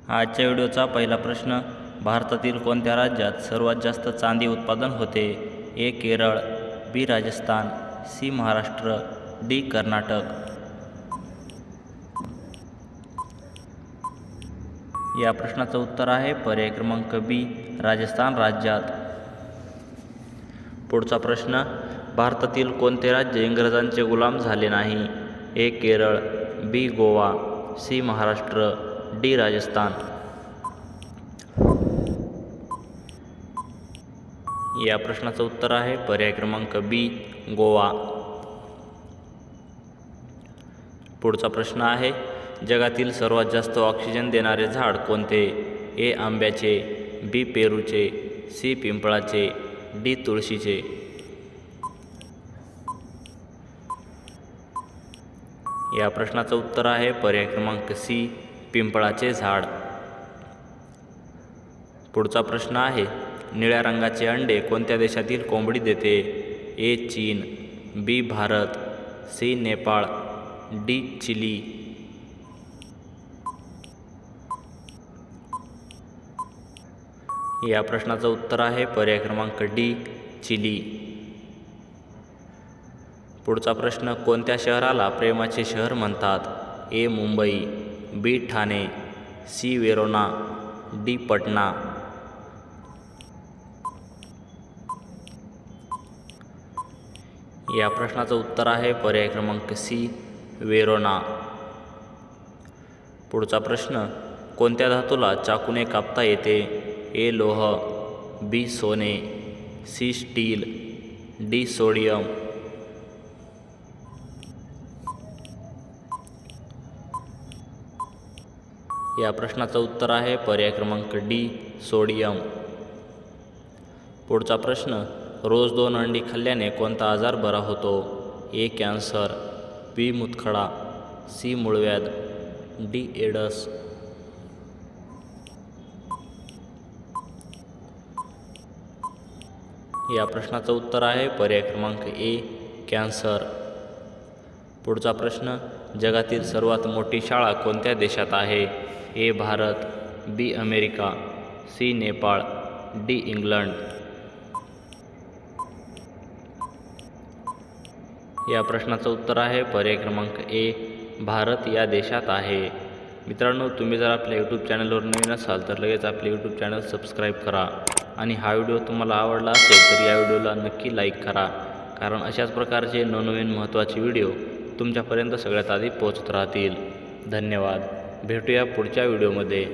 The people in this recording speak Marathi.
आजच्या व्हिडिओचा पहिला प्रश्न, भारतातील कोणत्या राज्यात सर्वात जास्त चांदी उत्पादन होते? ए केरळ, बी राजस्थान, सी महाराष्ट्र, डी कर्नाटक. या प्रश्नाचं उत्तर आहे पर्याय क्रमांक बी, राजस्थान राज्यात. पुढचा प्रश्न, भारतातील कोणते राज्य इंग्रजांचे गुलाम झाले नाही? ए केरळ, बी गोवा, सी महाराष्ट्र, डी राजस्थान. या प्रश्नाचं उत्तर आहे पर्याय क्रमांक बी, गोवा. पुढचा प्रश्न आहे, जगातील सर्वात जास्त ऑक्सिजन देणारे झाड कोणते? ए आंब्याचे, बी पेरूचे, सी पिंपळाचे, डी तुळशीचे. या प्रश्नाचं उत्तर आहे पर्याय क्रमांक सी, पिंपळाचे झाड. पुढचा प्रश्न आहे, निळ्या रंगाचे अंडे कोणत्या देशातील कोंबडी देते? ए चीन, B Bharat, C Nepal, D Chile. या प्रश्नाचं उत्तर आहे पर्याय क्रमांक डी, चिली. पुढचा प्रश्न, कोणत्या शहराला प्रेमाचे शहर म्हणतात? A Mumbai, B Thane, C Verona, D Patna. या प्रश्नाचं उत्तर आहे पर्याय क्रमांक सी, वेरोना. पुढचा प्रश्न, कोणत्या धातूला चाकूने कापता येते? ए लोह, बी सोने, सी स्टील, डी सोडियम. या प्रश्नाचं उत्तर आहे पर्याय क्रमांक डी, सोडियम. पुढचा प्रश्न, रोज 2 अंडी खाल्ल्याने कोणता आजार बरा होतो? ए कॅन्सर, बी मुतखडा, सी मूळव्याध, डी एडस. या प्रश्नाचं उत्तर आहे पर्याय क्रमांक ए, कॅन्सर. पुढचा प्रश्न, जगातील सर्वात मोठी शाळा कोणत्या देशात आहे? A Bharat, B America, C Nepal, D England. या प्रश्नाचं उत्तर आहे पर्याय क्रमांक ए, भारत या देशात आहे. मित्रांनो, तुम्ही जर आपल्या यूट्यूब चॅनलवर नवीन असाल तर लगेच आपले यूट्यूब चॅनल सबस्क्राईब करा आणि हा व्हिडिओ तुम्हाला आवडला असेल तर या व्हिडिओला नक्की लाईक करा, कारण अशाच प्रकारचे नवनवीन महत्त्वाचे व्हिडिओ तुमच्यापर्यंत सगळ्यात आधी पोहोचत राहतील. धन्यवाद. भेटूया पुढच्या व्हिडिओमध्ये.